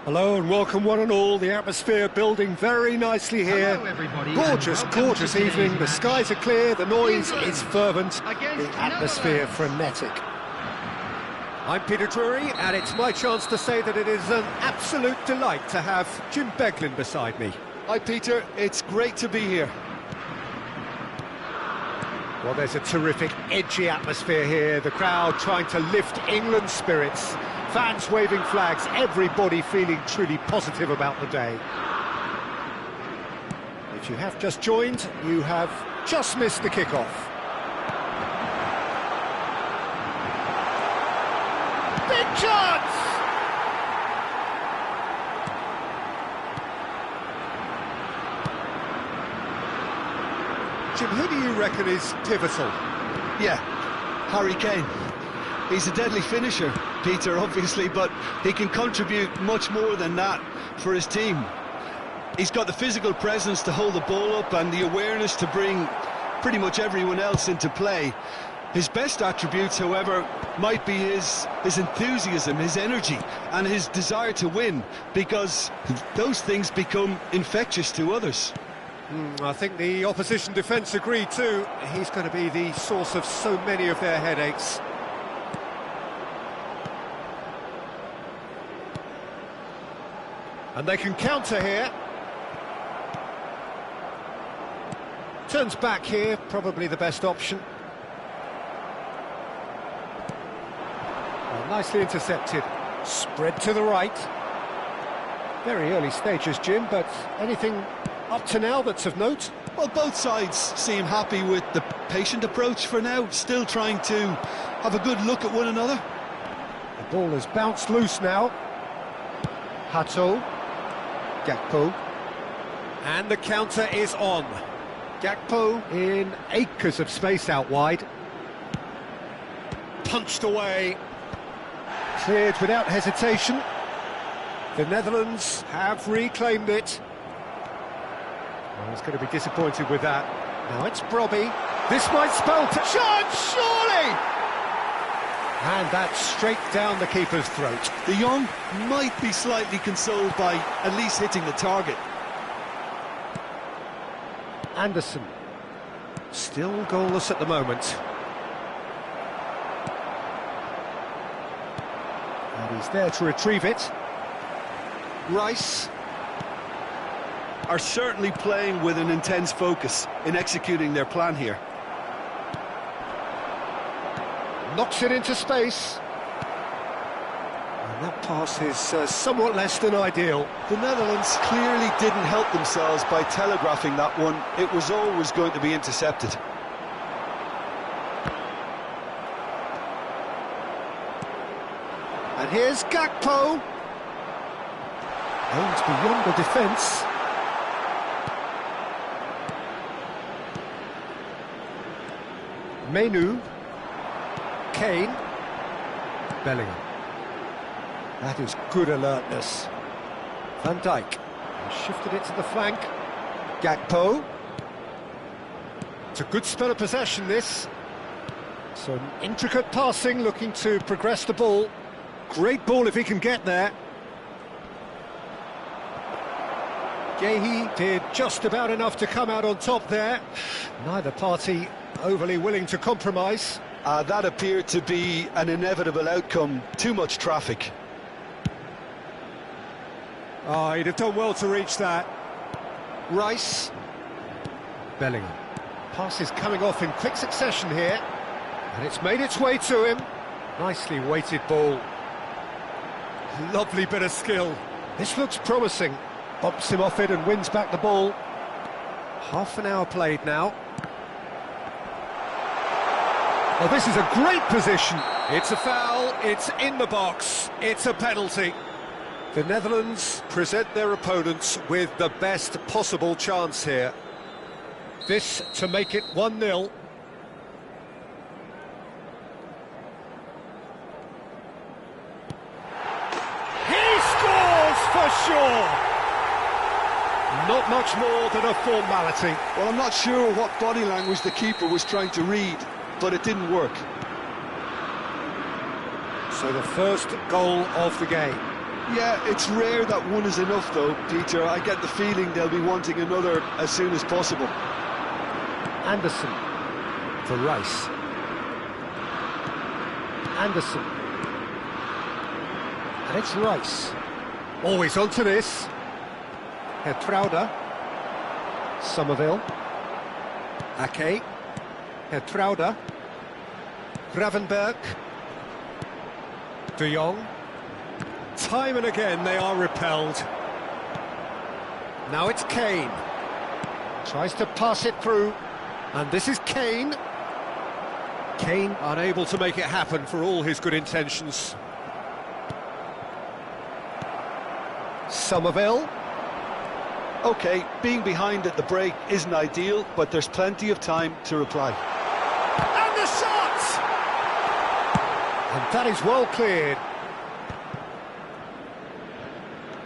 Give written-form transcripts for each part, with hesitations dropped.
Hello and welcome one and all. The atmosphere building very nicely here. Hello everybody. Gorgeous evening. The skies are clear, the noise is fervent, the atmosphere frenetic. I'm Peter Drury, and it's my chance to say that it is an absolute delight to have Jim Beglin beside me. Hi Peter, it's great to be here. Well, there's a terrific, edgy atmosphere here. The crowd trying to lift England's spirits. Fans waving flags, everybody feeling truly positive about the day. If you have just joined, you have just missed the kickoff. Big chance! Jim, who do you reckon is pivotal? Yeah, Harry Kane. He's a deadly finisher, Peter, obviously, but he can contribute much more than that for his team. He's got the physical presence to hold the ball up and the awareness to bring pretty much everyone else into play. His best attributes, however, might be his enthusiasm, his energy, and his desire to win, because those things become infectious to others. I think the opposition defence agree too. He's going to be the source of so many of their headaches. And they can counter here. Turns back here, probably the best option. Well, nicely intercepted. Spread to the right. Very early stages, Jim, but anything up to now that's of note? Well, both sides seem happy with the patient approach for now, still trying to have a good look at one another. The ball has bounced loose now. Hato. Gakpo. And the counter is on. Gakpo in acres of space out wide. Punched away. Cleared without hesitation. The Netherlands have reclaimed it. Well, he's going to be disappointed with that. Now it's Brobby. This might spell to chance, surely! And that's straight down the keeper's throat. De Jong might be slightly consoled by at least hitting the target. Anderson. Still goalless at the moment. And he's there to retrieve it. Rice are certainly playing with an intense focus in executing their plan here. Knocks it into space. And that pass is somewhat less than ideal. The Netherlands clearly didn't help themselves by telegraphing that one. It was always going to be intercepted. And here's Gakpo. Aims beyond the defence. Menu. Kane. Bellingham. That is good alertness. Van Dijk. Shifted it to the flank. Gakpo. It's a good spell of possession, this. Some intricate passing, looking to progress the ball. Great ball if he can get there. Gehi did just about enough to come out on top there. Neither party overly willing to compromise. That appeared to be an inevitable outcome. Too much traffic. Oh, he'd have done well to reach that. Rice. Bellingham. Pass is coming off in quick succession here. And it's made its way to him. Nicely weighted ball. Lovely bit of skill. This looks promising. Bumps him off it and wins back the ball. Half an hour played now. Oh, this is a great position. It's a foul, it's in the box, it's a penalty. The Netherlands present their opponents with the best possible chance here. This to make it 1-0. He scores for sure! Not much more than a formality. Well, I'm not sure what body language the keeper was trying to read, but it didn't work. So the first goal of the game. Yeah, it's rare that one is enough though, Peter. I get the feeling they'll be wanting another as soon as possible. Anderson for Rice. Anderson. And it's Rice. Always onto this. Hertrauda. Somerville. Ake. Hertrauda. Gravenberg. De Jong. Time and again they are repelled. Now it's Kane. Tries to pass it through. And this is Kane. Kane unable to make it happen for all his good intentions. Somerville. OK, being behind at the break isn't ideal, but there's plenty of time to reply. And the shot! And that is well cleared.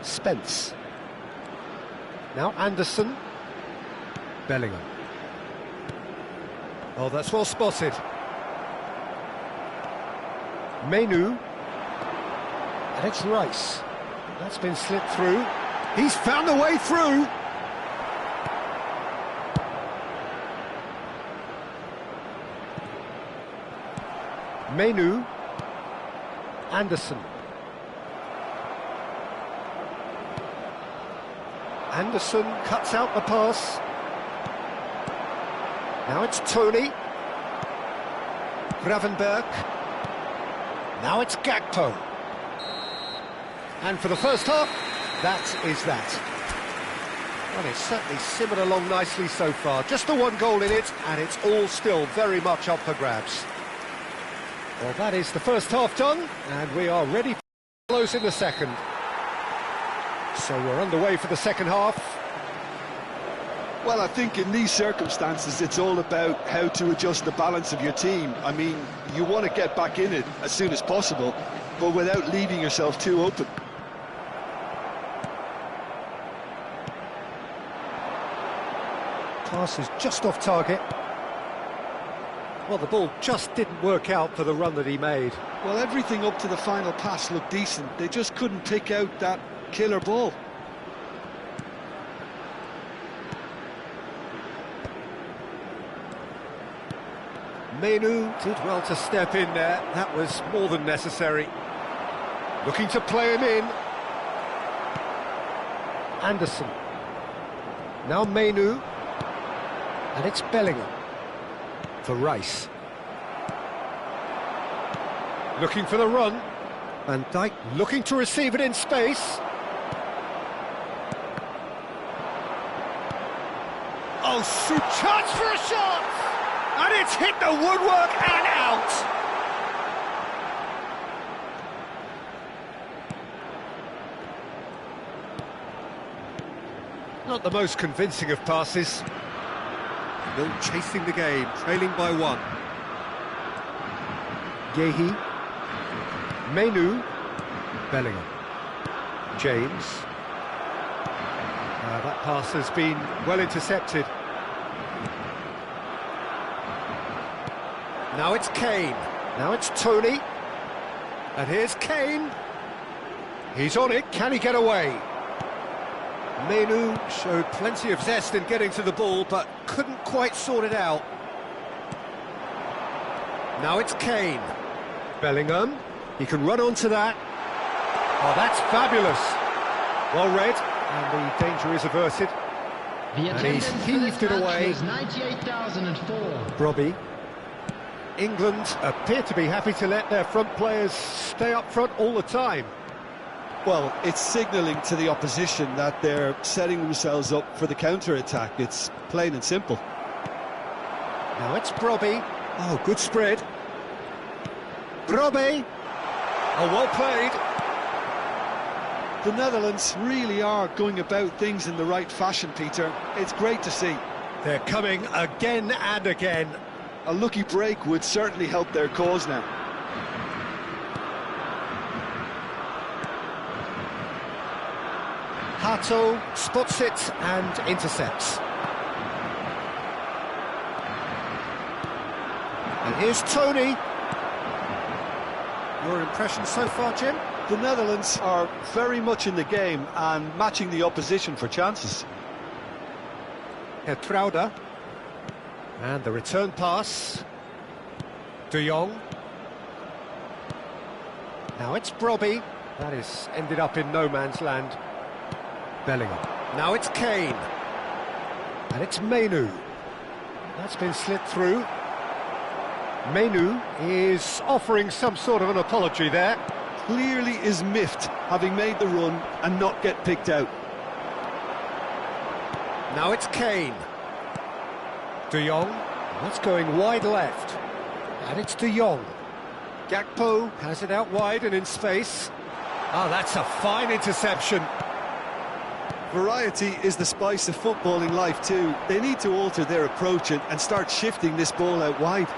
Spence. Now Anderson. Bellingham. Oh, that's well spotted. Menu. And it's Rice. That's been slipped through. He's found the way through. Menu. Anderson. Anderson cuts out the pass. Now it's Tony. Gravenberg. Now it's Gakpo. And for the first half, that is that. Well, it's certainly simmered along nicely so far. Just the one goal in it, and it's all still very much up for grabs. Well, that is the first half done, and we are ready for close in the second. So we're underway for the second half. Well, I think in these circumstances, it's all about how to adjust the balance of your team. I mean, you want to get back in it as soon as possible, but without leaving yourself too open. Pass is just off target. Well, the ball just didn't work out for the run that he made. Well, everything up to the final pass looked decent. They just couldn't pick out that killer ball. Menu did well to step in there. That was more than necessary. Looking to play him in. Anderson. Now Menu. And it's Bellingham. For Rice. Looking for the run. Van Dijk looking to receive it in space. Oh, shoot! Chance for a shot! And it's hit the woodwork and out! Not the most convincing of passes. Still chasing the game, trailing by one. Gehi. Menu. Bellingham. James. That pass has been well intercepted. Now it's Kane. Now it's Tony. And here's Kane. He's on it. Can he get away? Menu showed plenty of zest in getting to the ball, but couldn't quite sort it out. Now it's Kane. Bellingham. He can run onto that. Oh, that's fabulous. Well read, and the danger is averted. And he's heaved it away. 98,004. Robbie. England appear to be happy to let their front players stay up front all the time. Well, it's signalling to the opposition that they're setting themselves up for the counter-attack. It's plain and simple. Now it's Robbie. Oh, good spread. Robbie. Oh, well played. The Netherlands really are going about things in the right fashion, Peter. It's great to see. They're coming again and again. A lucky break would certainly help their cause now. Hato spots it and intercepts. And here's Tony. Your impression so far, Jim? The Netherlands are very much in the game and matching the opposition for chances. Trouder. And the return pass. De Jong. Now it's Brobby. That is ended up in no man's land. Bellingham. Now it's Kane. And it's Menu. That's been slipped through. Menu is offering some sort of an apology there. Clearly is miffed, having made the run and not get picked out. Now it's Kane. De Jong. That's going wide left. And it's De Jong. Gakpo has it out wide and in space. Oh, that's a fine interception. Variety is the spice of footballing life too. They need to alter their approach and start shifting this ball out wide.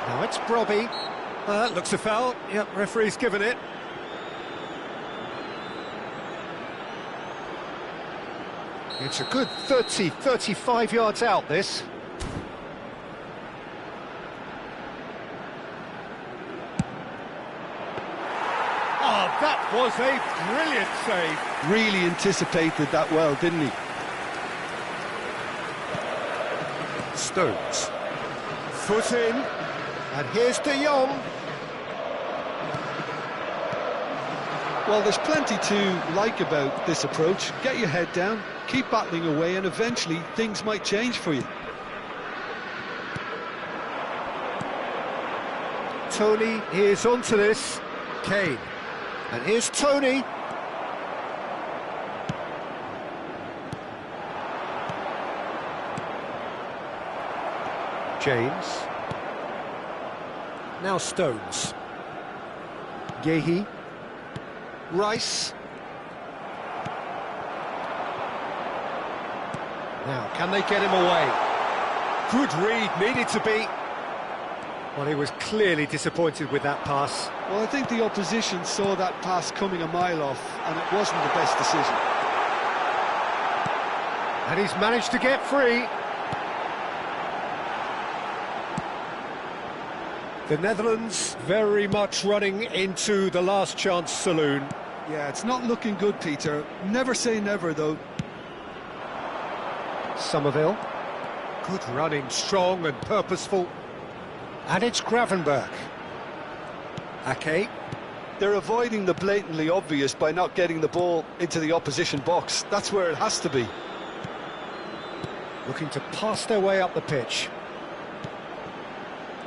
Now it's Brobby. That looks a foul. Yep, referee's given it. It's a good 35 yards out, this. Oh, that was a brilliant save. Really anticipated that well, didn't he? Stones. Foot in. And here's De Jong. Well, there's plenty to like about this approach. Get your head down, keep battling away, and eventually things might change for you. Tony is onto this. Kane. And here's Tony. James. Now Stones. Gehi. Rice. Now, can they get him away? Good read, needed to be. Well, he was clearly disappointed with that pass. Well, I think the opposition saw that pass coming a mile off, and it wasn't the best decision. And he's managed to get free. The Netherlands very much running into the last chance saloon. Yeah, it's not looking good, Peter. Never say never, though. Somerville. Good running, strong and purposeful. And it's Gravenberch. Ake. They're avoiding the blatantly obvious by not getting the ball into the opposition box. That's where it has to be. Looking to pass their way up the pitch.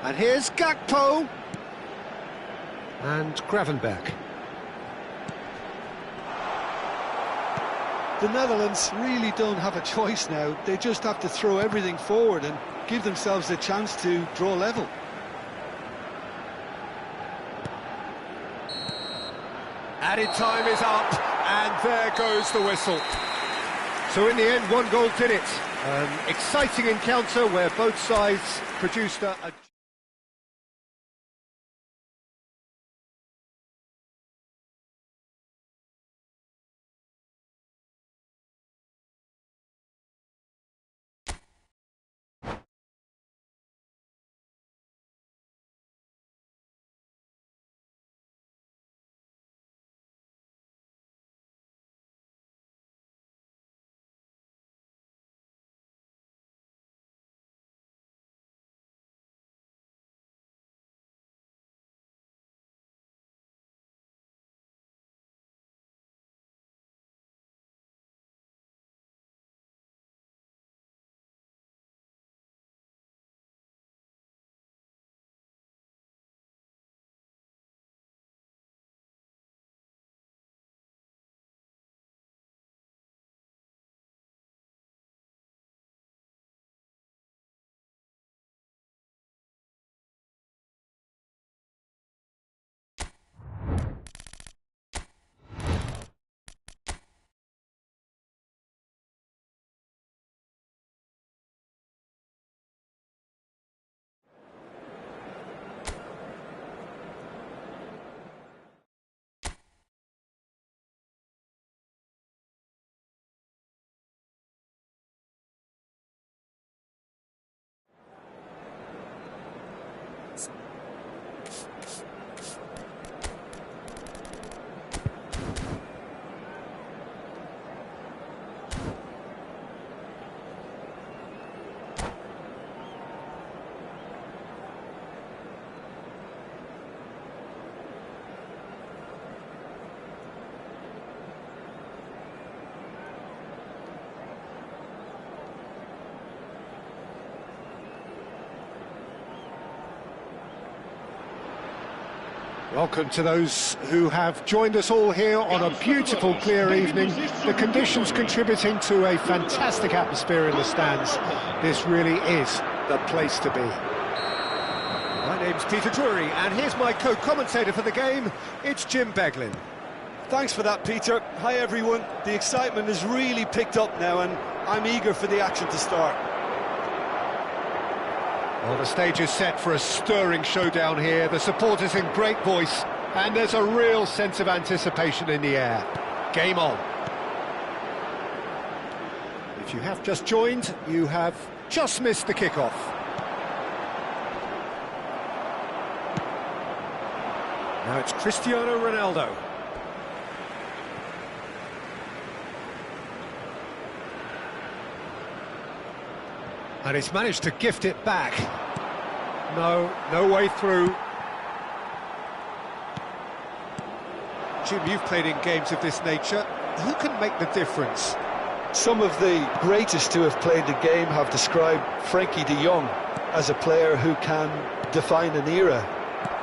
And here's Gakpo. And Gravenberch. The Netherlands really don't have a choice now. They just have to throw everything forward and give themselves a chance to draw level. Added time is up, and there goes the whistle. So in the end, one goal did it. An exciting encounter where both sides produced a Welcome to those who have joined us all here on a beautiful, clear evening. The conditions contributing to a fantastic atmosphere in the stands. This really is the place to be. My name's Peter Drury, and here's my co-commentator for the game. It's Jim Beglin. Thanks for that, Peter. Hi, everyone. The excitement has really picked up now, and I'm eager for the action to start. Well, the stage is set for a stirring showdown here. The supporters in great voice, and there's a real sense of anticipation in the air. Game on. If you have just joined, you have just missed the kickoff. Now it's Cristiano Ronaldo. And he's managed to gift it back. No way through. Jim, you've played in games of this nature. Who can make the difference? Some of the greatest who have played the game have described Frankie de Jong as a player who can define an era.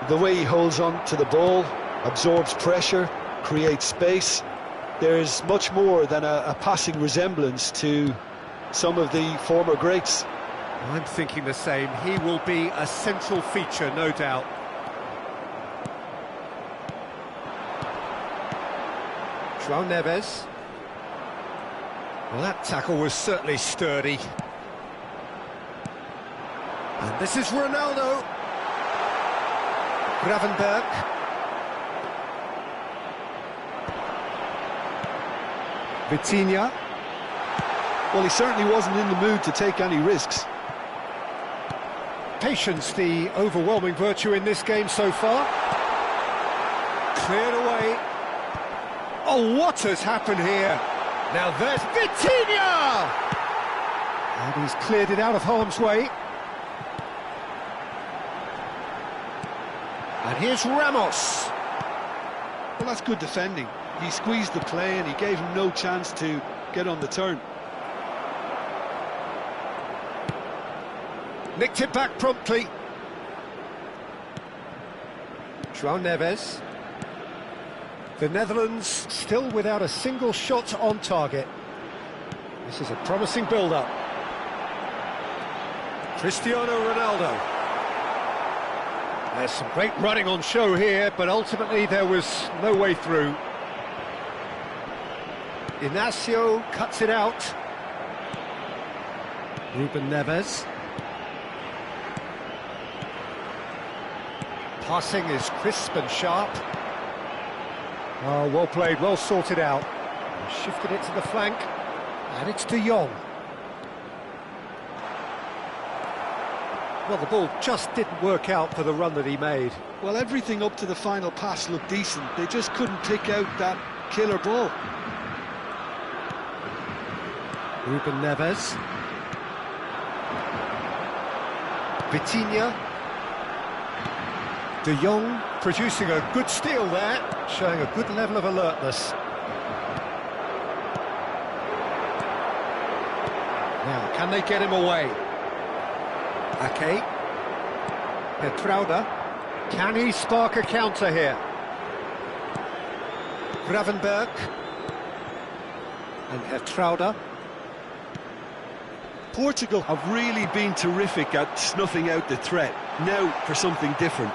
The way he holds on to the ball, absorbs pressure, creates space. There's much more than a passing resemblance to some of the former greats. I'm thinking the same. He will be a central feature, no doubt. João Neves. Well, that tackle was certainly sturdy. And this is Ronaldo. Gravenberg. Vitinha. Well, he certainly wasn't in the mood to take any risks. Patience, the overwhelming virtue in this game so far. Cleared away. Oh, what has happened here? Now there's Vitinha! And he's cleared it out of harm's way. And here's Ramos. Well, that's good defending. He squeezed the play and he gave him no chance to get on the turn. Nicked it back promptly. João Neves. The Netherlands still without a single shot on target. This is a promising build-up. Cristiano Ronaldo. There's some great running on show here, but ultimately there was no way through. Inacio cuts it out. Ruben Neves. Passing is crisp and sharp. Oh, well played, well sorted out. Shifted it to the flank, and it's De Jong. Well, the ball just didn't work out for the run that he made. Well, everything up to the final pass looked decent. They just couldn't pick out that killer ball. Ruben Neves. Vitinha. De Jong producing a good steal there, showing a good level of alertness. Now, can they get him away? Ake. Petrauda. Can he spark a counter here? Gravenberg. And Petrauda. Portugal have really been terrific at snuffing out the threat. Now for something different.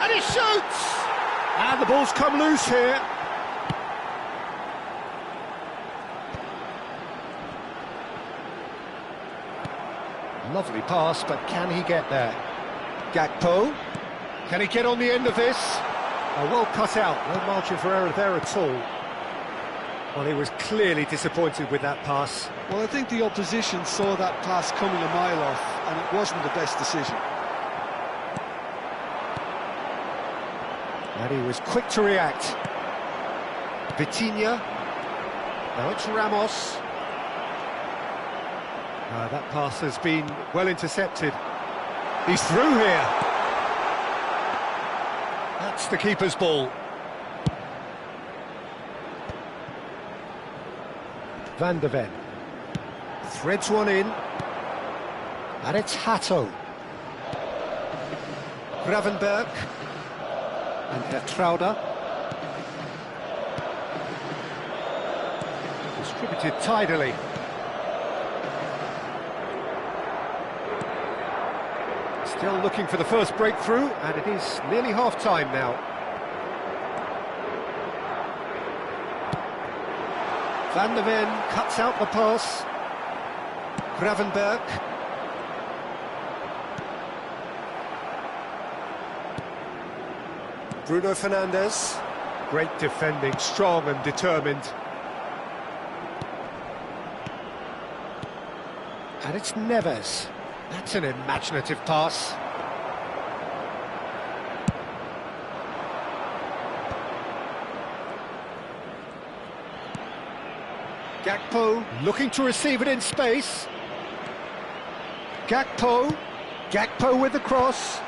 And he shoots! And the ball's come loose here. Lovely pass, but can he get there? Gakpo. Can he get on the end of this? Oh, well cut out. No margin for error there at all. Well, he was clearly disappointed with that pass. Well, I think the opposition saw that pass coming a mile off, and it wasn't the best decision. And he was quick to react. Vitinha. Now it's Ramos. That pass has been well intercepted. He's through here. That's the keeper's ball. Van de Ven. Threads one in. And it's Hato. Gravenberg. And Hertrauder. Distributed tidily. Still looking for the first breakthrough, and it is nearly half-time now. Van der Ven cuts out the pass. Gravenberg. Bruno Fernandes. Great defending, strong and determined. And it's Neves. That's an imaginative pass. Gakpo looking to receive it in space. Gakpo with the cross.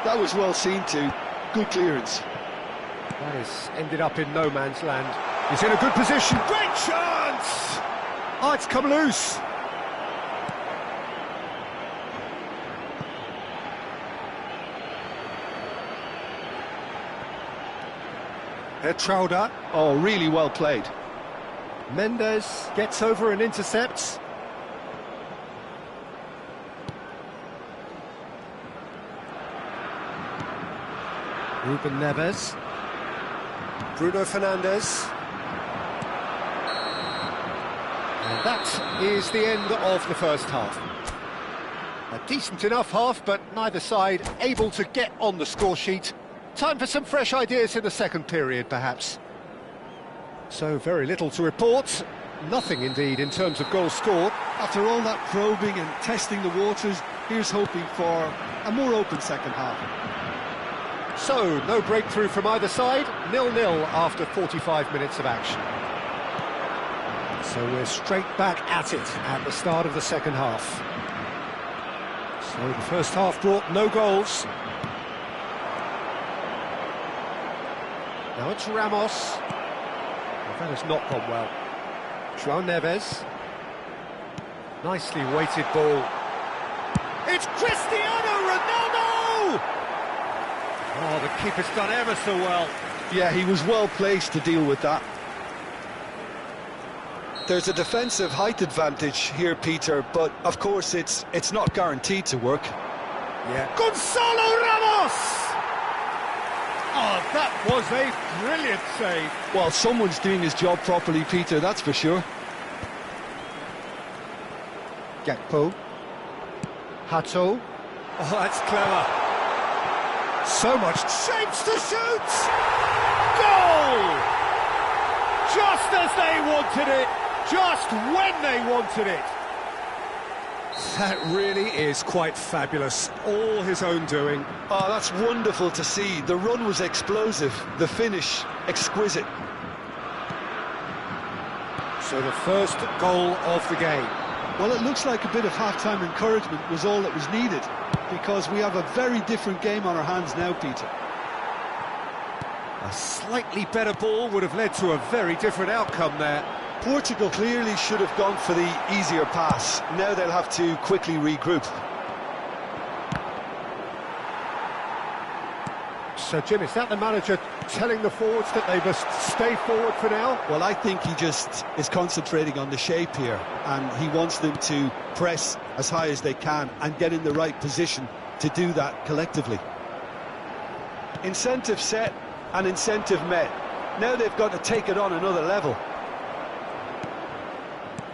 That was well seen too. Good clearance. That has ended up in no man's land. He's in a good position. Great chance! Oh, it's come loose. Hertrauder. Oh, really well played. Mendes gets over and intercepts. Ruben Neves. Bruno Fernandes. And that is the end of the first half. A decent enough half, but neither side able to get on the score sheet. Time for some fresh ideas in the second period, perhaps. So very little to report. Nothing, indeed, in terms of goals scored. After all that probing and testing the waters, here's hoping for a more open second half. So, no breakthrough from either side. 0-0 after 45 minutes of action. So we're straight back at it at the start of the second half. So the first half brought no goals. Now it's Ramos. That has not gone well. João Neves. Nicely weighted ball. It's Cristiano Ronaldo! Oh, the keeper's done ever so well. Yeah, he was well placed to deal with that. There's a defensive height advantage here, Peter, but of course it's not guaranteed to work. Yeah. Gonzalo Ramos! Oh, that was a brilliant save. Well, someone's doing his job properly, Peter, that's for sure. Gakpo. Hato. Oh, that's clever. So much shapes to shoot! Goal! Just as they wanted it, just when they wanted it. That really is quite fabulous, all his own doing. Oh, that's wonderful to see. The run was explosive, the finish exquisite. So the first goal of the game. Well, it looks like a bit of half-time encouragement was all that was needed, because we have a very different game on our hands now, Peter. A slightly better ball would have led to a very different outcome there. Portugal clearly should have gone for the easier pass. Now they'll have to quickly regroup. So, Jim, is that the manager telling the forwards that they must stay forward for now? Well, I think he just is concentrating on the shape here, and he wants them to press as high as they can and get in the right position to do that collectively. Incentive set and incentive met. Now they've got to take it on another level.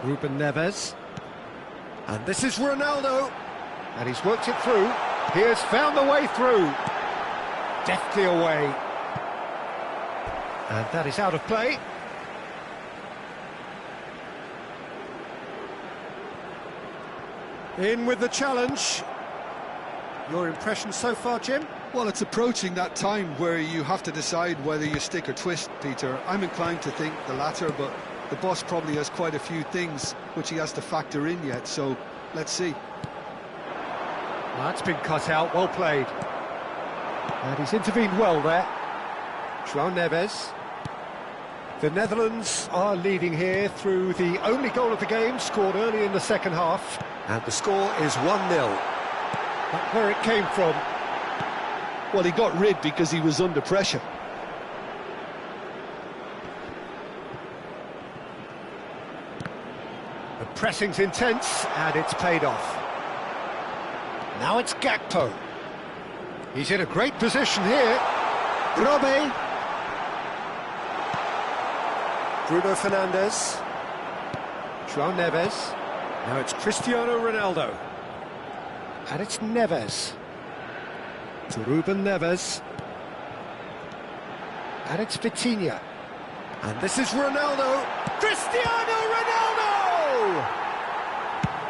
Ruben Neves. And this is Ronaldo. And he's worked it through. He has found the way through. Deftly away. And that is out of play. In with the challenge. Your impression so far, Jim? Well, it's approaching that time where you have to decide whether you stick or twist, Peter. I'm inclined to think the latter, but the boss probably has quite a few things which he has to factor in yet, so let's see. That's been cut out, well played. And he's intervened well there. João Neves. The Netherlands are leading here through the only goal of the game, scored early in the second half. And the score is 1-0. But where it came from, Well, he got rid because he was under pressure. The pressing's intense, and it's paid off. Now it's Gakpo. He's in a great position here. Robe. Bruno Fernandes. João Neves. Now it's Cristiano Ronaldo. And it's Neves. To Ruben Neves. And it's Vitinha. And this is Ronaldo. Cristiano Ronaldo!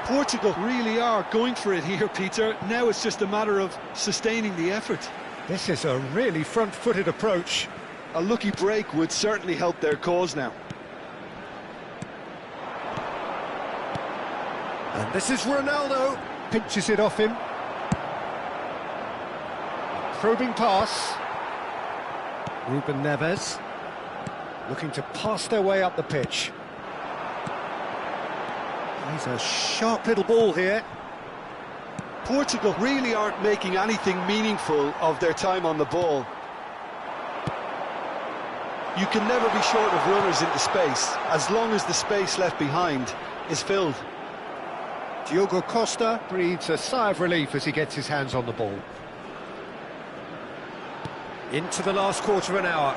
Portugal really are going for it here, Peter. Now it's just a matter of sustaining the effort. This is a really front-footed approach. A lucky break would certainly help their cause now. And this is Ronaldo. Pinches it off him. Probing pass. Ruben Neves. Looking to pass their way up the pitch. He's a sharp little ball here. Portugal really aren't making anything meaningful of their time on the ball. You can never be short of runners into space, as long as the space left behind is filled. Diogo Costa breathes a sigh of relief as he gets his hands on the ball. Into the last quarter of an hour.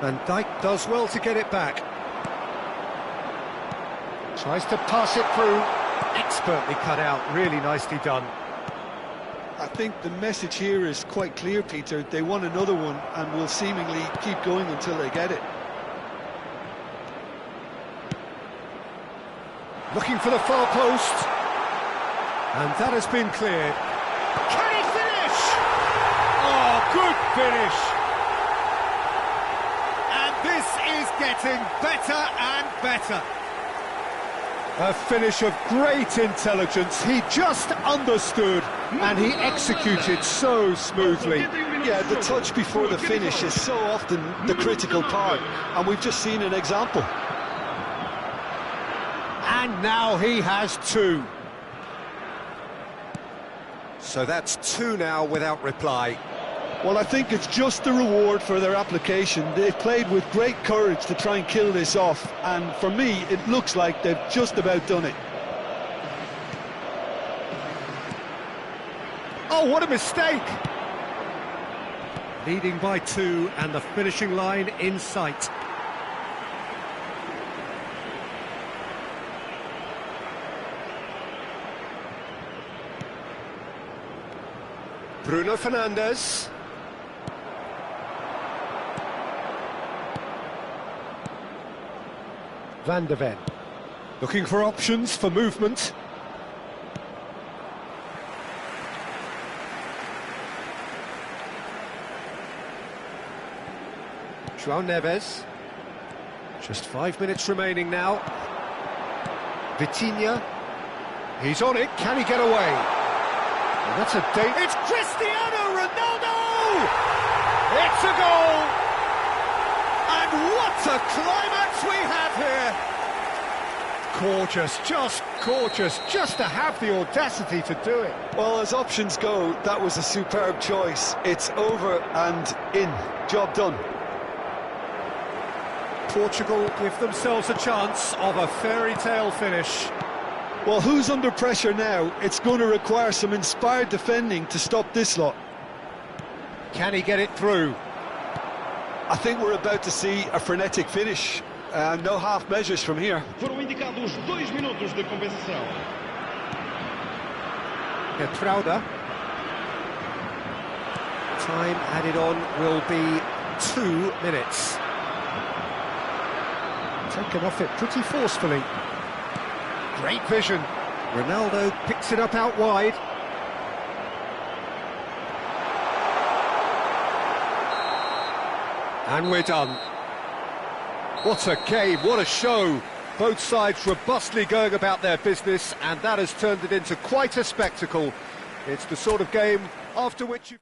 Van Dijk does well to get it back. Tries to pass it through. Expertly cut out, really nicely done. I think the message here is quite clear, Peter. They want another one and will seemingly keep going until they get it. Looking for the far post. And that has been cleared. Can he finish? Oh, good finish. And this is getting better and better. A finish of great intelligence. He just understood and he executed so smoothly. Yeah, the touch before the finish is so often the critical part, and we've just seen an example. And now he has two. So that's two now without reply. Well, I think it's just the reward for their application. They've played with great courage to try and kill this off, and for me, it looks like they've just about done it. Oh, what a mistake! Leading by two, and the finishing line in sight. Bruno Fernandes. Van de Ven. Looking for options for movement. João Neves. Just 5 minutes remaining now. Vitinha. He's on it. Can he get away? Well, that's a date. It's Cristiano Ronaldo! It's a goal! And what a climax we have here! Gorgeous, just to have the audacity to do it. Well, as options go, that was a superb choice. It's over and in. Job done. Portugal give themselves a chance of a fairy tale finish. Well, who's under pressure now? It's going to require some inspired defending to stop this lot. Can he get it through? I think we're about to see a frenetic finish. No half measures from here. Foram indicados 2 minutos de compensação. Trauda. Time added on will be 2 minutes. Taken off it pretty forcefully. Great vision. Ronaldo picks it up out wide. And we're done. What a game, what a show. Both sides robustly going about their business, and that has turned it into quite a spectacle. It's the sort of game after which you...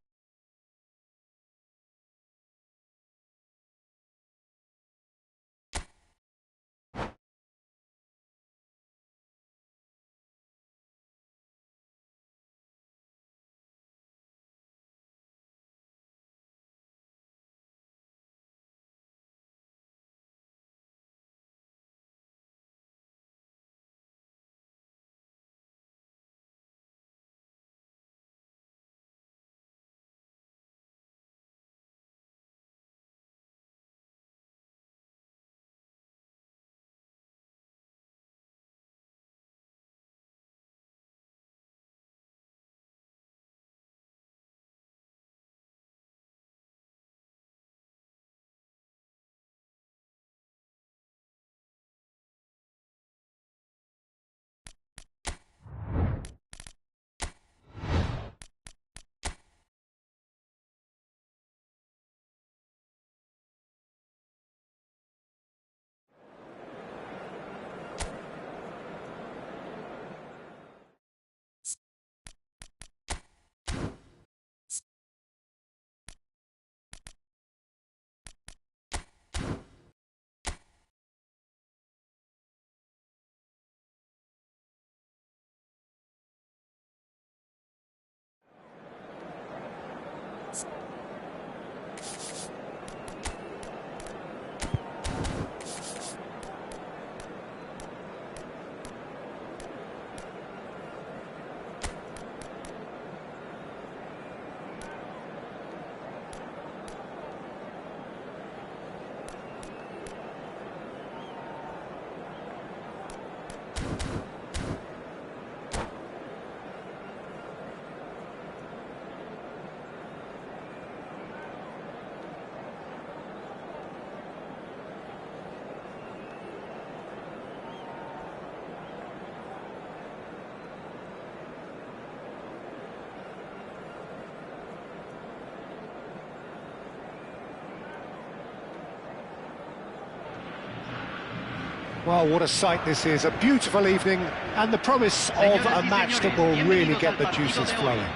Well, what a sight this is, a beautiful evening, and the promise of a match that will really get the juices flowing.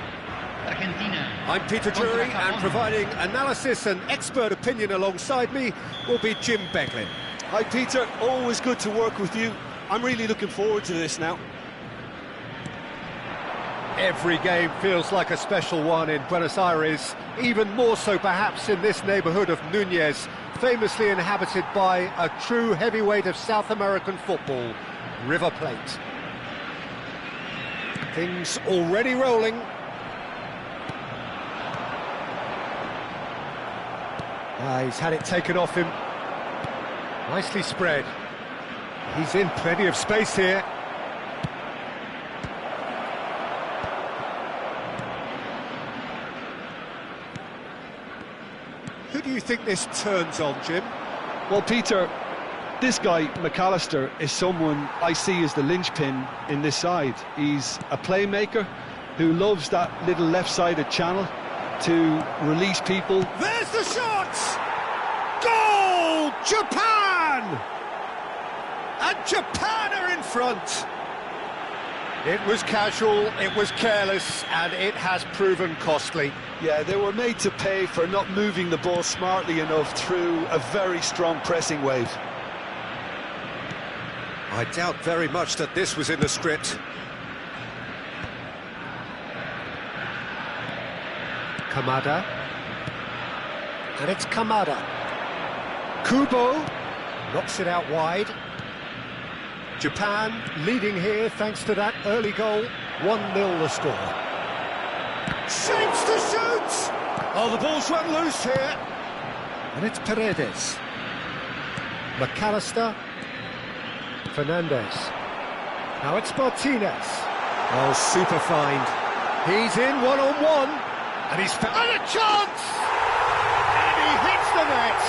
I'm Peter Drury, and providing analysis and expert opinion alongside me will be Jim Beglin. Hi Peter, always good to work with you. I'm really looking forward to this now. Every game feels like a special one in Buenos Aires, even more so perhaps in this neighbourhood of Núñez, famously inhabited by a true heavyweight of South American football, River Plate. Things already rolling. He's had it taken off him. Nicely spread. He's in plenty of space here. Who do you think this turns on, Jim? Well, Peter, this guy, McAllister, is someone I see as the linchpin in this side. He's a playmaker who loves that little left-sided channel to release people. There's the shot! Goal! Japan! And Japan are in front. It was casual, it was careless, and it has proven costly. Yeah, they were made to pay for not moving the ball smartly enough through a very strong pressing wave. I doubt very much that this was in the script. Kamada. And it's Kamada. Kubo knocks it out wide. Japan leading here thanks to that early goal. 1-0 the score. Shapes to shoot! Oh, the ball's run loose here. And it's Paredes. McAllister. Fernandez. Now it's Martinez. Oh, super find. He's in one-on-one. And he's found a chance! And he hits the net.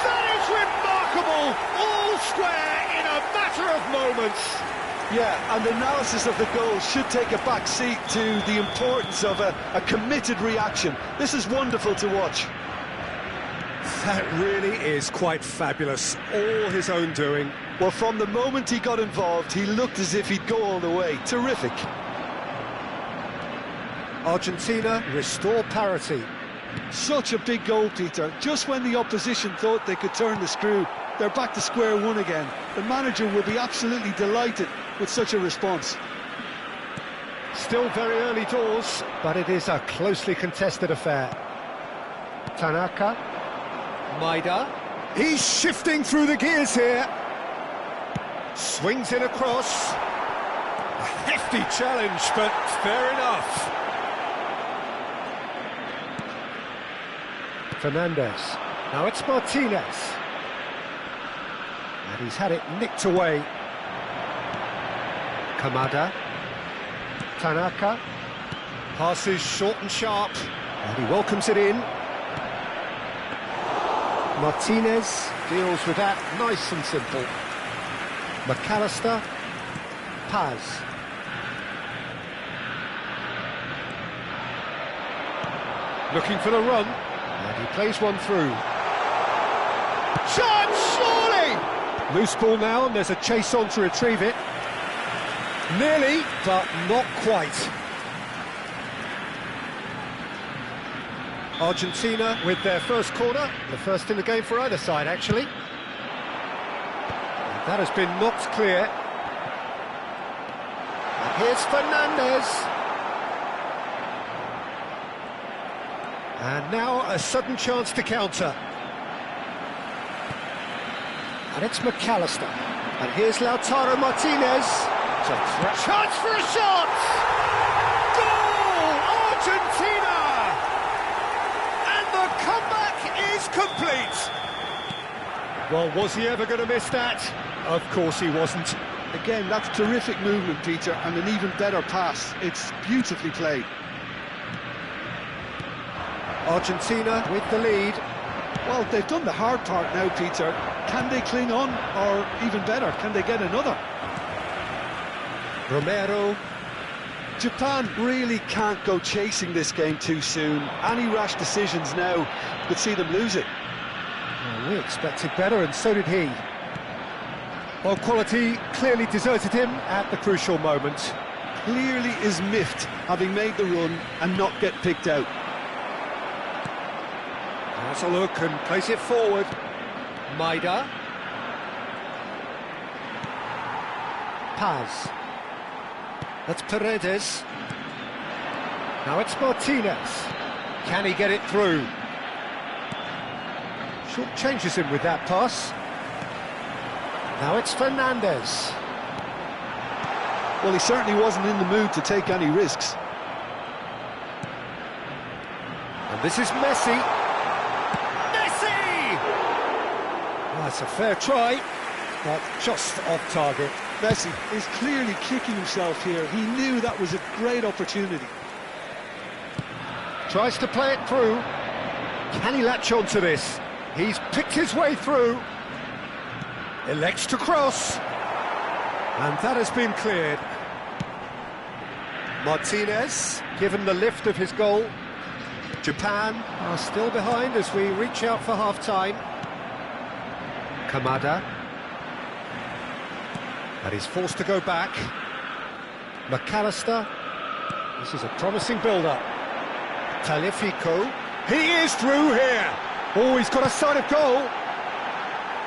That is remarkable. All square in a matter of moments. Yeah, and the analysis of the goal should take a back seat to the importance of a committed reaction. This is wonderful to watch. That really is quite fabulous. All his own doing. Well, from the moment he got involved, he looked as if he'd go all the way. Terrific. Argentina restore parity. Such a big goal, Peter. Just when the opposition thought they could turn the screw, they're back to square one again. The manager will be absolutely delighted with such a response. Still very early doors, but it is a closely contested affair. Tanaka. Maida. He's shifting through the gears here. Swings it across. A hefty challenge, but fair enough. Fernandez. Now it's Martinez. And he's had it nicked away. Kamada. Tanaka. Passes short and sharp. And he welcomes it in. Martinez deals with that nice and simple. McAllister. Paz. Looking for the run. And he plays one through. Chance, surely! Loose ball now, and there's a chase on to retrieve it. Nearly, but not quite. Argentina with their first corner, the first in the game for either side, actually. And that has been knocked clear. And here's Fernandez. And now a sudden chance to counter. And it's McAllister. And here's Lautaro Martinez. Chance for a shot! Goal! Argentina! And the comeback is complete. Well, was he ever going to miss that? Of course he wasn't. Again, that's terrific movement, Peter, and an even better pass. It's beautifully played. Argentina with the lead. Well, they've done the hard part now, Peter. Can they cling on, or even better, can they get another? Romero. Japan really can't go chasing this game too soon. Any rash decisions now could see them lose it. Well, we expected better, and so did he. Well, quality clearly deserted him at the crucial moment. Clearly is miffed, having made the run and not get picked out. Has a look and plays it forward. Maida. Paz. That's Paredes. Now it's Martinez. Can he get it through? Short changes him with that pass. Now it's Fernandez. Well, he certainly wasn't in the mood to take any risks. And this is Messi. Messi! Well, that's a fair try, but just off target. Messi is clearly kicking himself here. He knew that was a great opportunity. Tries to play it through. Can he latch on to this? He's picked his way through. Elects to cross. And that has been cleared. Martinez, given the lift of his goal. Japan are still behind as we reach out for half-time. Kamada. And he's forced to go back. McAllister. This is a promising build-up. Taliafico. He is through here. Oh, he's got a sight of goal.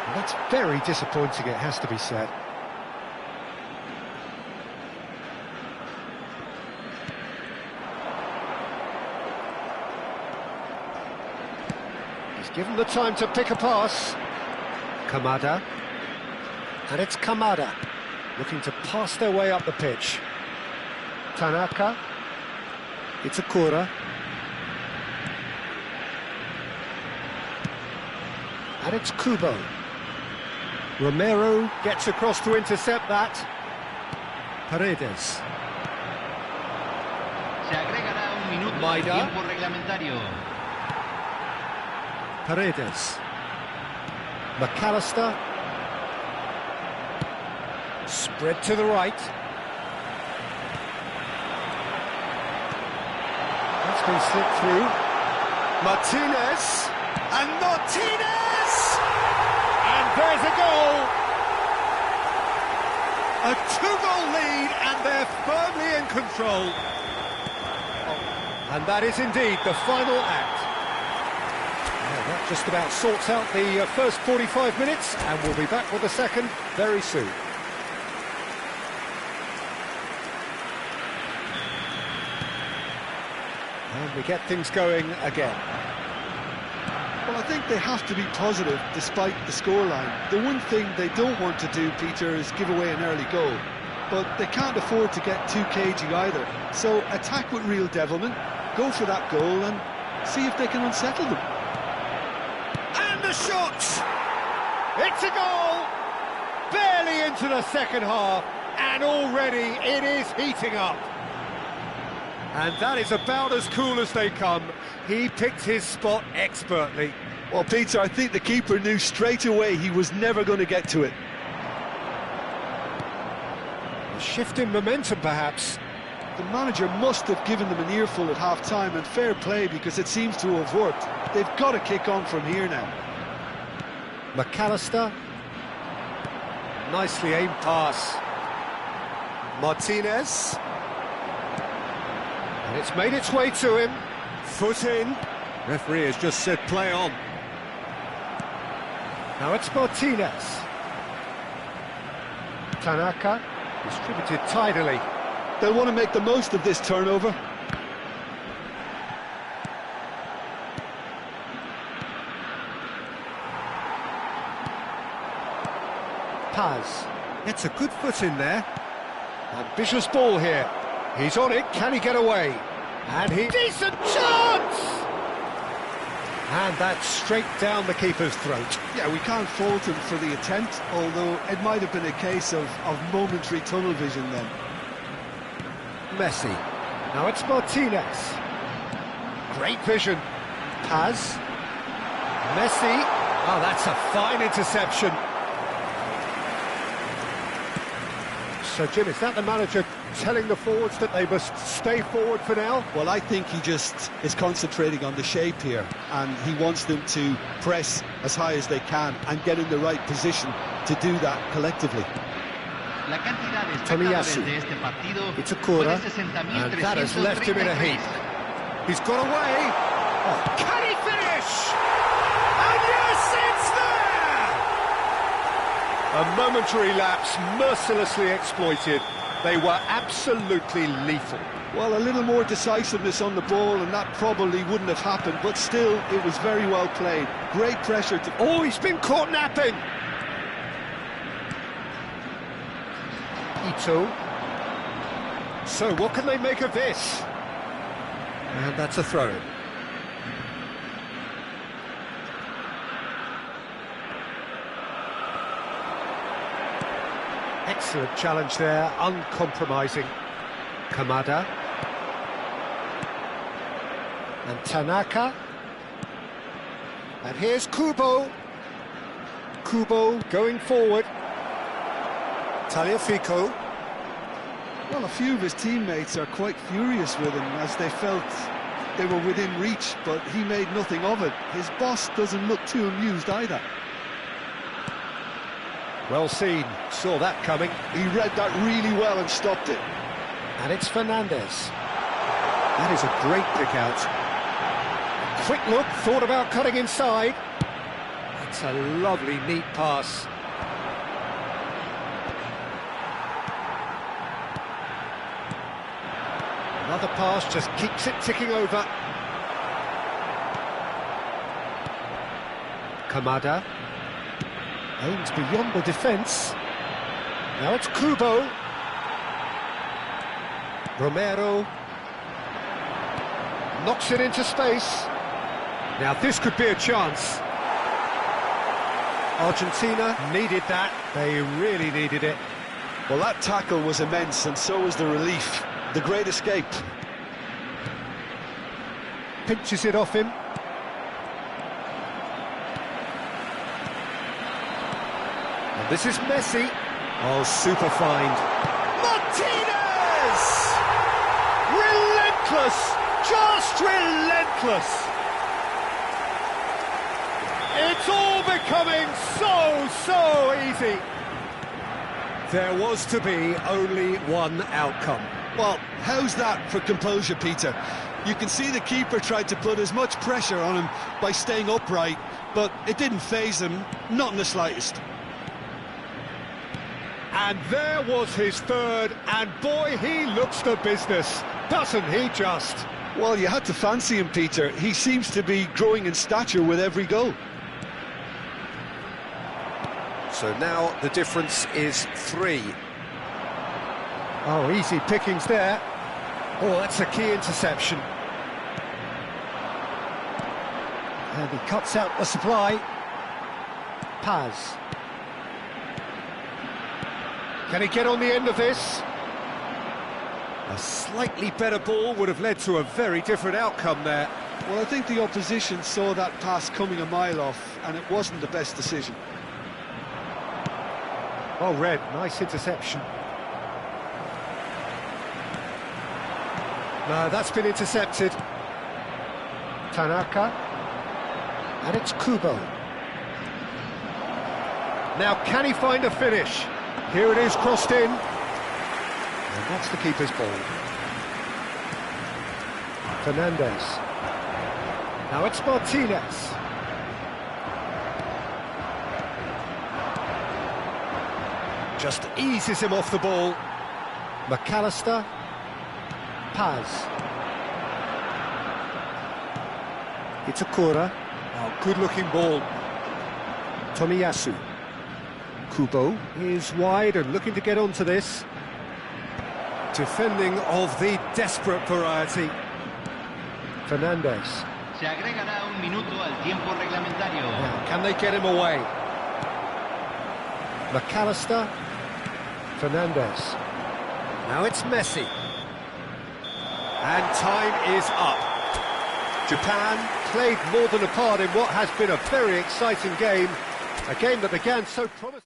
And that's very disappointing, it has to be said. He's given the time to pick a pass. Kamada. And it's Kamada, looking to pass their way up the pitch. Tanaka. It's Akura. And it's Kubo. Romero gets across to intercept that. Paredes. Se agregará un minuto de Maida. tiempo reglamentario. Paredes. McAllister. Spread to the right. That's been slipped through. Martinez. And Martinez! And there's a goal! A two-goal lead, and they're firmly in control. And that is indeed the final act. Well, that just about sorts out the first 45 minutes, and we'll be back with the second very soon. And we get things going again. Well, I think they have to be positive despite the scoreline. The one thing they don't want to do, Peter, is give away an early goal. But they can't afford to get too cagey either. So attack with real devilment, go for that goal and see if they can unsettle them. And the shot! It's a goal! Barely into the second half, and already it is heating up. And that is about as cool as they come. He picked his spot expertly. Well, Peter, I think the keeper knew straight away he was never going to get to it. A shift in momentum, perhaps. The manager must have given them an earful at half-time, and fair play because it seems to have worked. They've got to kick on from here now. McAllister. Nicely aimed pass. Martinez. And it's made its way to him. Foot in. Referee has just said play on. Now it's Martinez. Tanaka. Distributed tidily. They'll want to make the most of this turnover. Paz. Gets a good foot in there. Ambitious ball here. He's on it, can he get away? And he... Decent chance! And that's straight down the keeper's throat. Yeah, we can't fault him for the attempt, although it might have been a case of momentary tunnel vision then. Messi. Now it's Martinez. Great vision. Paz. Messi. Oh, that's a fine interception. So, Jim, is that the manager telling the forwards that they must stay forward for now? Well, I think he just is concentrating on the shape here, and he wants them to press as high as they can and get in the right position to do that collectively. La cantidad de Tomiyasu. espectadores de este partido It's a fue corner, de and that has left him in a heap. 60.333. He's got away. Oh, can he finish? And yes, it's there! A momentary lapse, mercilessly exploited. They were absolutely lethal. Well, a little more decisiveness on the ball, and that probably wouldn't have happened, but still, it was very well played. Great pressure to... Oh, he's been caught napping. Ito. So, what can they make of this? And that's a throw. Excellent challenge there, uncompromising. Kamada. And Tanaka. And here's Kubo. Kubo going forward. Tagliafico. Well, a few of his teammates are quite furious with him as they felt they were within reach, but he made nothing of it. His boss doesn't look too amused either. Well seen, saw that coming. He read that really well and stopped it. And it's Fernandez. That is a great pick out. Quick look, thought about cutting inside. It's a lovely, neat pass. Another pass just keeps it ticking over. Kamada. Aims beyond the defence. Now it's Kubo. Romero. Knocks it into space. Now this could be a chance. Argentina needed that. They really needed it. Well, that tackle was immense, and so was the relief. The great escape. Pinches it off him. And this is Messi. Oh, super find. Martinez! Relentless! Just relentless! It's all becoming so easy. There was to be only one outcome. Well, how's that for composure, Peter? You can see the keeper tried to put as much pressure on him by staying upright, but it didn't faze him, not in the slightest. And there was his third, and boy, he looks the business, doesn't he just? Well, you had to fancy him, Peter. He seems to be growing in stature with every goal. So now the difference is 3. Oh, easy pickings there. Oh, that's a key interception. And he cuts out the supply. Paz. Can he get on the end of this? A slightly better ball would have led to a very different outcome there. Well, I think the opposition saw that pass coming a mile off, and it wasn't the best decision. Oh, Red, nice interception. No, that's been intercepted. Tanaka. And it's Kubo. Now, can he find a finish? Here it is, crossed in. And that's the keeper's ball. Fernandez. Now it's Martinez. Just eases him off the ball. McAllister. Paz. It's a corner. Oh, good-looking ball. Tomiyasu. Kubo is wide and looking to get onto this. Defending of the desperate variety. Fernandez. Se agregará un minuto al tiempo reglamentario. Now, can they get him away? McAllister. Fernandez. Now it's Messi. And time is up. Japan played more than a part in what has been a very exciting game. A game that began so promising.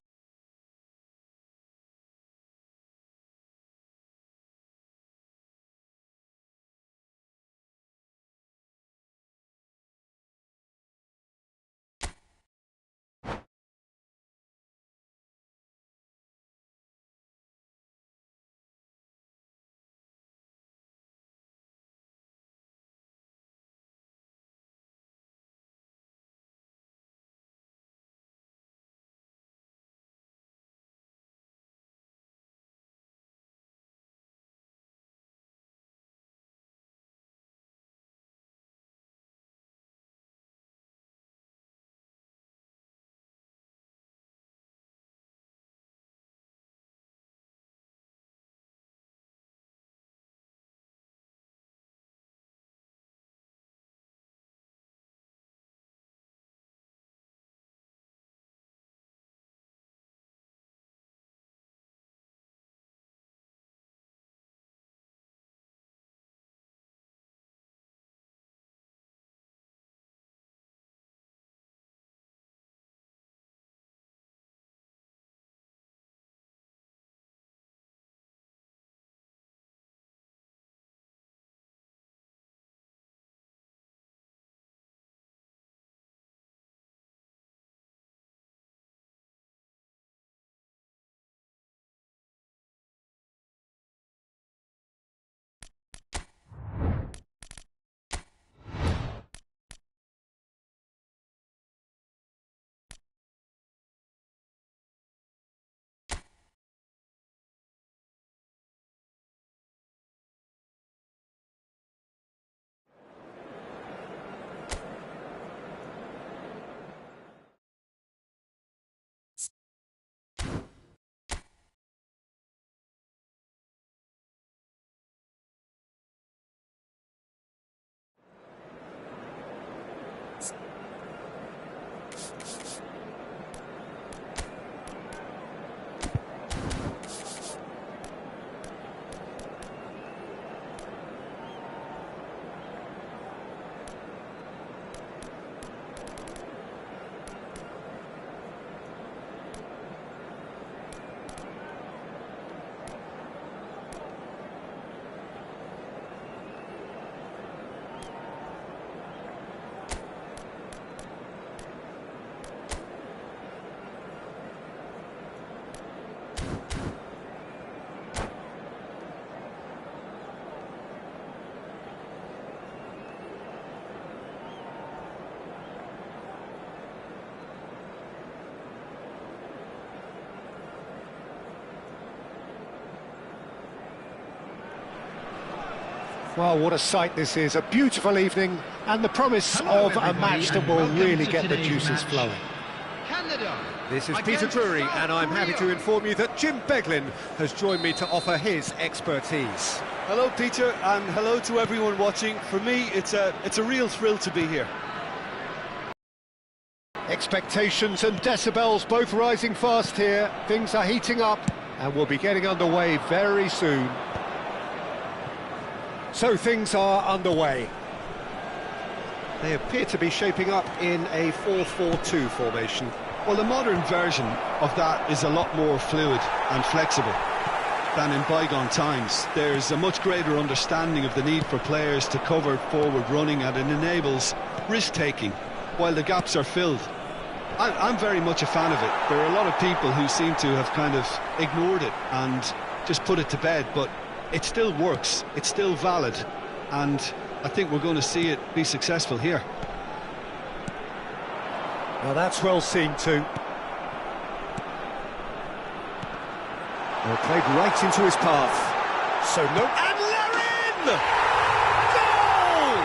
Well, what a sight this is. A beautiful evening and the promise of a match that will really get the juices flowing. This is Peter Drury, and I'm happy to inform you that Jim Beglin has joined me to offer his expertise. Hello, Peter, and hello to everyone watching. For me, it's a real thrill to be here. Expectations and decibels both rising fast here. Things are heating up, and we'll be getting underway very soon. So things are underway. They appear to be shaping up in a 4-4-2 formation. Well, the modern version of that is a lot more fluid and flexible than in bygone times. There's a much greater understanding of the need for players to cover forward running, and it enables risk-taking while the gaps are filled. I'm very much a fan of it. There are a lot of people who seem to have kind of ignored it and just put it to bed, but it still works, it's still valid, and I think we're going to see it be successful here. Well, that's well seen too. Well, played right into his path. So no... And Larin! Goal!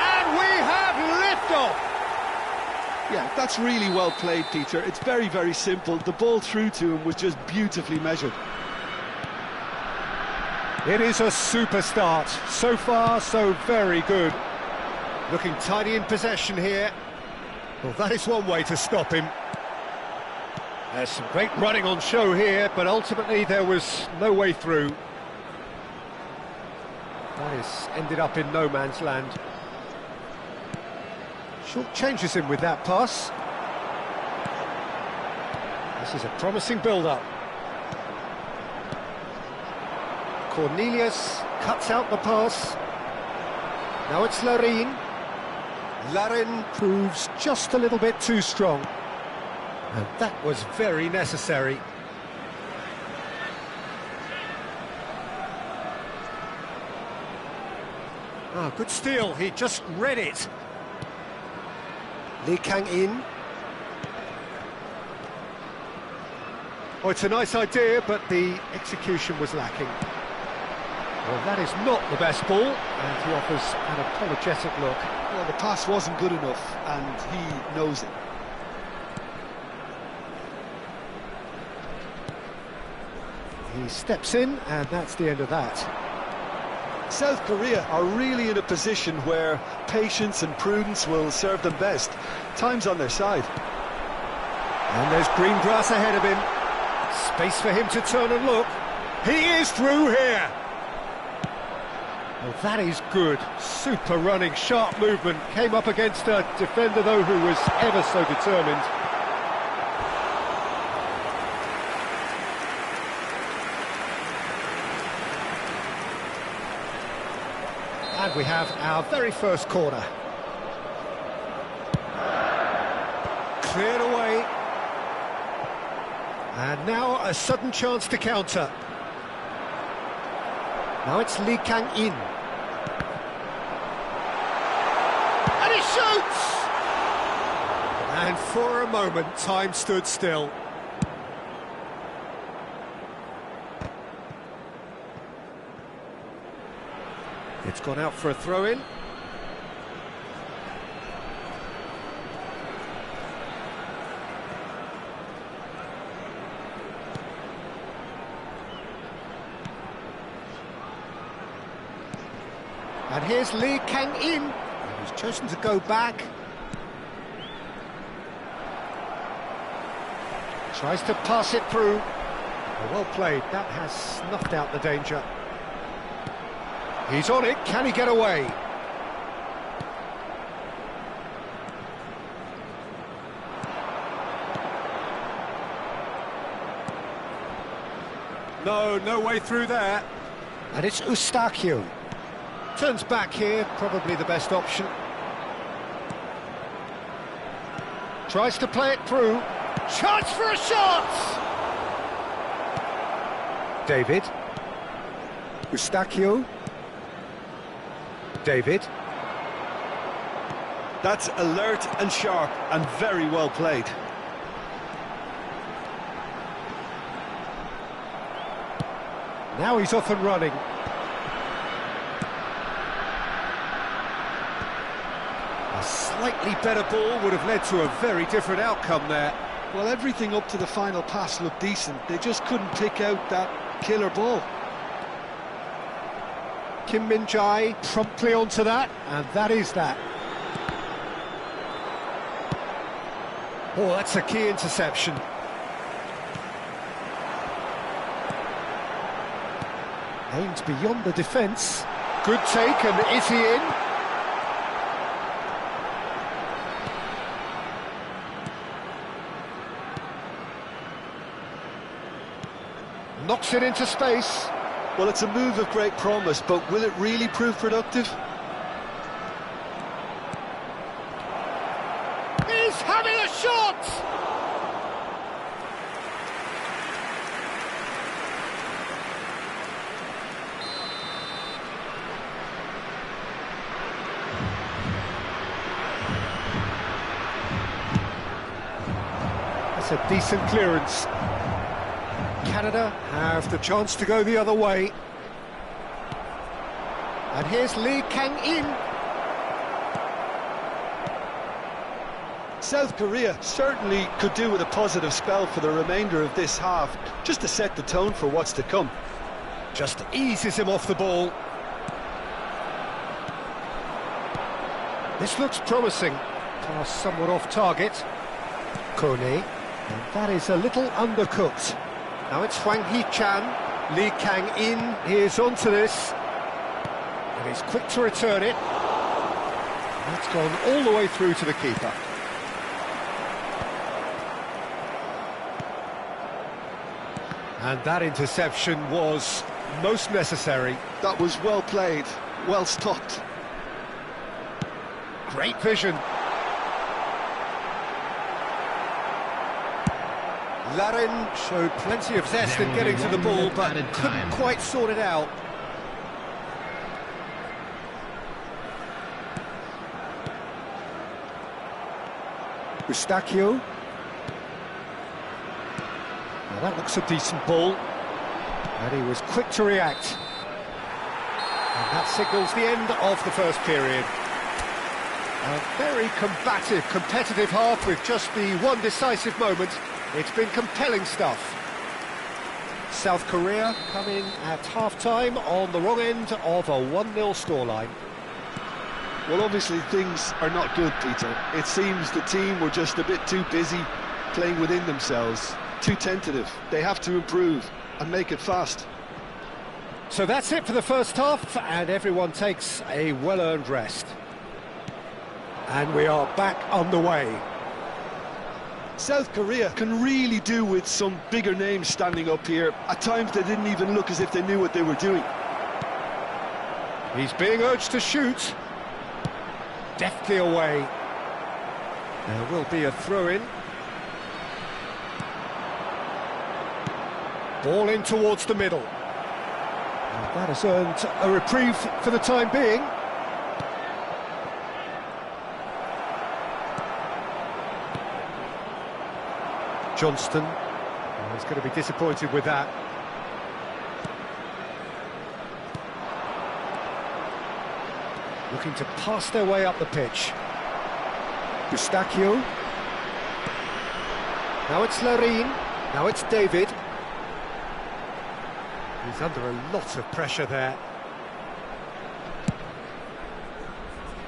And we have liftoff! Yeah, that's really well played, Peter. It's very, very simple. The ball through to him was just beautifully measured. It is a super start. So far, so very good. Looking tidy in possession here. Well, that is one way to stop him. There's some great running on show here, but ultimately there was no way through. That has ended up in no man's land. Short changes him with that pass. This is a promising build-up. Cornelius cuts out the pass. Now it's Larin. Larin proves just a little bit too strong. And that was very necessary. Ah, good steal. He just read it. Lee Kang-in. Oh, it's a nice idea, but the execution was lacking. Well, that is not the best ball, and he offers an apologetic look. Well, the pass wasn't good enough, and he knows it. He steps in, and that's the end of that. South Korea are really in a position where patience and prudence will serve them best. Time's on their side. And there's green grass ahead of him. Space for him to turn and look. He is through here. Well, that is good. Super running, sharp movement. Came up against a defender, though, who was ever so determined. And we have our very first corner. Cleared away. And now a sudden chance to counter. Now it's Lee Kang-in. And he shoots! And for a moment, time stood still. It's gone out for a throw-in. And here's Lee Kang-in, who's chosen to go back. Tries to pass it through. Well played, that has snuffed out the danger. He's on it, can he get away? No way through there. And it's Eustáquio. Turns back here, probably the best option. Tries to play it through. Chance for a shot! David. Eustáquio. David. That's alert and sharp and very well played. Now he's off and running. slightly better ball would have led to a very different outcome there. Well, everything up to the final pass looked decent. They just couldn't pick out that killer ball. Kim Min-jae promptly onto that, and that is that. Oh, that's a key interception. Aimed beyond the defence. Good take, and is he in? Knocks it into space. Well, it's a move of great promise, but will it really prove productive? He's having a shot! That's a decent clearance. Canada have the chance to go the other way. And here's Lee Kang-in. South Korea certainly could do with a positive spell for the remainder of this half, just to set the tone for what's to come. Just eases him off the ball. This looks promising. Pass somewhat off target. Kone. And that is a little undercooked. Now it's Hwang Hee-chan. Lee Kang-in is onto this. And he's quick to return it. And that's gone all the way through to the keeper. And that interception was most necessary. That was well played, well stopped. Great vision. Larin showed plenty of zest in getting to the ball, but couldn't quite sort it out. Eustachio. Now that looks a decent ball. And he was quick to react. And that signals the end of the first period. A very combative, competitive half with just the one decisive moment. It's been compelling stuff. South Korea come in at half-time on the wrong end of a 1-0 scoreline. Well, obviously things are not good, Peter. It seems the team were just a bit too busy playing within themselves, too tentative. They have to improve and make it fast. So that's it for the first half, and everyone takes a well-earned rest. And we are back on the way. South Korea can really do with some bigger names standing up here. At times they didn't even look as if they knew what they were doing. He's being urged to shoot. Deftly away. There will be a throw-in. Ball in towards the middle. And that has earned a reprieve for the time being. Johnston, he's going to be disappointed with that. Looking to pass their way up the pitch. Eustachio. Now it's Larin, now it's David. He's under a lot of pressure there.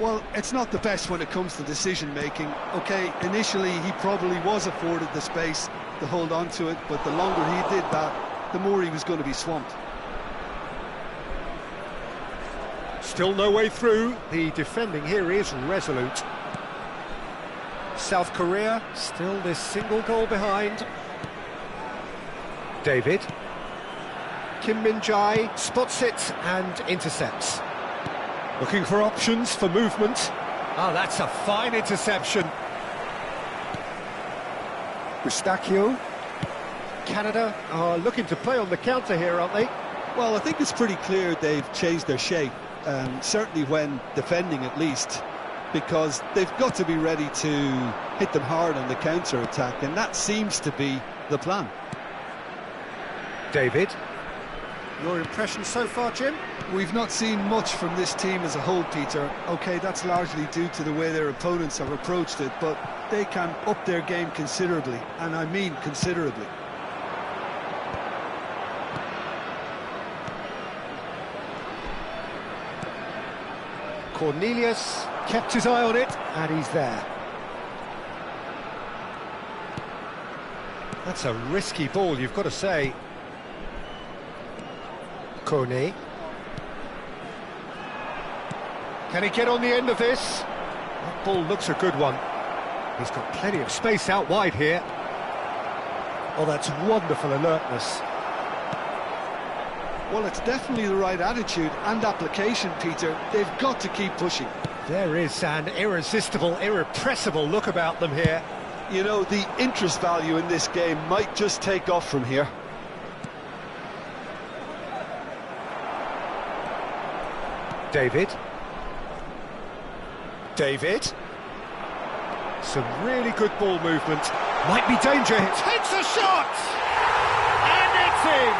Well, it's not the best when it comes to decision-making. OK, initially he probably was afforded the space to hold on to it, but the longer he did that, the more he was going to be swamped. Still no way through. The defending here is resolute. South Korea still this single goal behind. David. Kim Min-jae spots it and intercepts. Looking for options for movement. Oh, that's a fine interception. Eustachio. Canada are looking to play on the counter here, aren't they? Well, I think it's pretty clear they've changed their shape, certainly when defending at least, because they've got to be ready to hit them hard on the counter-attack, and that seems to be the plan. David. Your impression so far, Jim? We've not seen much from this team as a whole, Peter. OK, that's largely due to the way their opponents have approached it, but they can up their game considerably, and I mean considerably. Cornelius kept his eye on it, and he's there. That's a risky ball, you've got to say. Coney. Can he get on the end of this? That ball looks a good one. He's got plenty of space out wide here. Oh, that's wonderful alertness. Well, it's definitely the right attitude and application, Peter. They've got to keep pushing. There is an irresistible, irrepressible look about them here. You know, the interest value in this game might just take off from here. David. Some really good ball movement. Might be danger. Takes a shot! And it's in!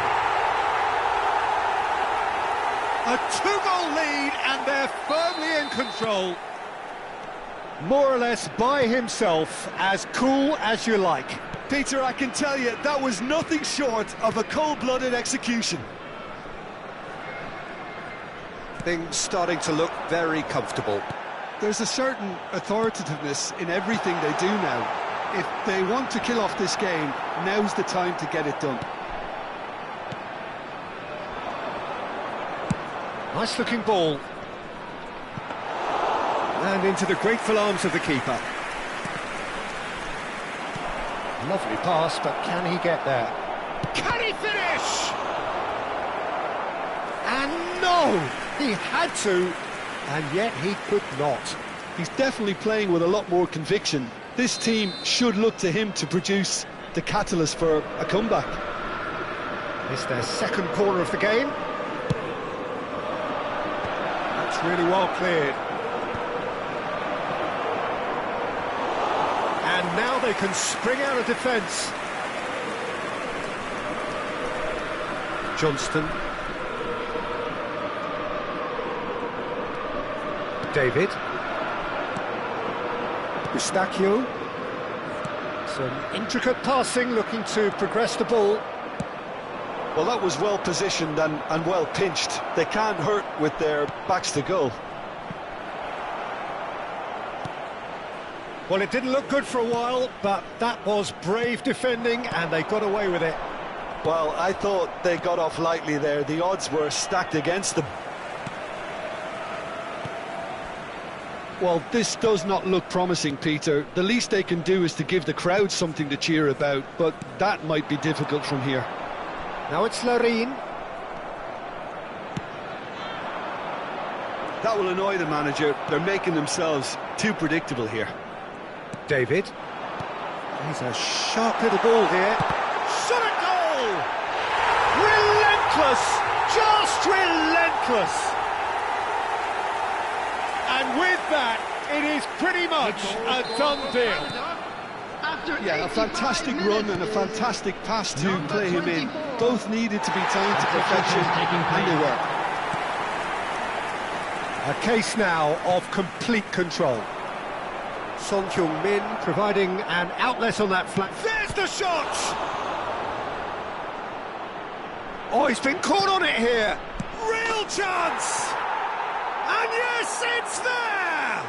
A two-goal lead, and they're firmly in control. More or less by himself, as cool as you like. Peter, I can tell you, that was nothing short of a cold-blooded execution. Things starting to look very comfortable. There's a certain authoritativeness in everything they do now. If they want to kill off this game, now's the time to get it done. Nice looking ball. And into the grateful arms of the keeper. Lovely pass, but can he get there? Can he finish? And no! He had to, and yet he could not. He's definitely playing with a lot more conviction. This team should look to him to produce the catalyst for a comeback. It's their second corner of the game. That's really well cleared. And now they can spring out of defence. Johnston. David. Eustachio. Some intricate passing, looking to progress the ball. Well, that was well positioned and well pinched. They can't hurt with their backs to goal. Well, it didn't look good for a while, but that was brave defending, and they got away with it. Well, I thought they got off lightly there. The odds were stacked against them. Well, this does not look promising, Peter. The least they can do is to give the crowd something to cheer about, but that might be difficult from here. Now it's Larin. That will annoy the manager. They're making themselves too predictable here. David. He's a sharp little ball here. Shot at goal! Relentless! Just relentless! And with that, it is pretty much a done deal. Yeah, a fantastic run and a fantastic pass to play him in. Both needed to be tamed to perfection, and they were. A case now of complete control. Son Heung-min providing an outlet on that flank. There's the shot! Oh, he's been caught on it here. Real chance! And yes, it's there!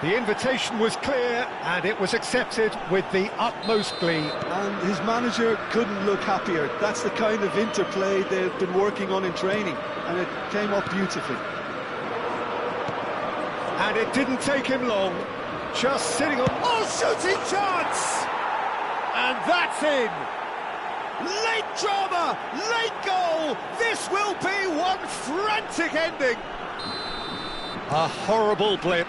The invitation was clear, and it was accepted with the utmost glee. And his manager couldn't look happier. That's the kind of interplay they've been working on in training, and it came off beautifully. And it didn't take him long, just sitting on... Oh, shooting chance! And that's in! Late drama, late goal! This will be one frantic ending! A horrible blip,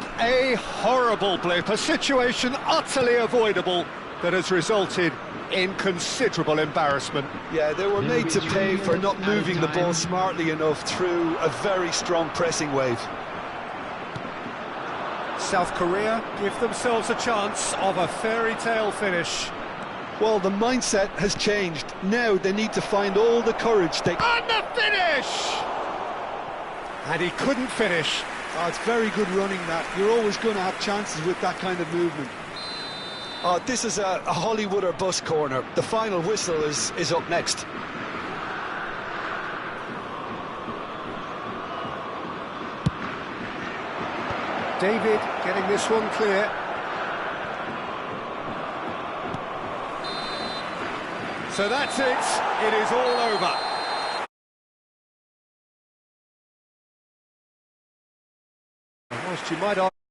a situation utterly avoidable that has resulted in considerable embarrassment. Yeah, they were made to pay for not moving the ball smartly enough through a very strong pressing wave. South Korea give themselves a chance of a fairy tale finish. Well, the mindset has changed. Now they need to find all the courage they... And the finish! And he couldn't finish. Oh, it's very good running, that. You're always going to have chances with that kind of movement. Oh, this is a Hollywood or bust corner. The final whistle is up next. David getting this one clear. So that's it. It is all over. Whilst you might argue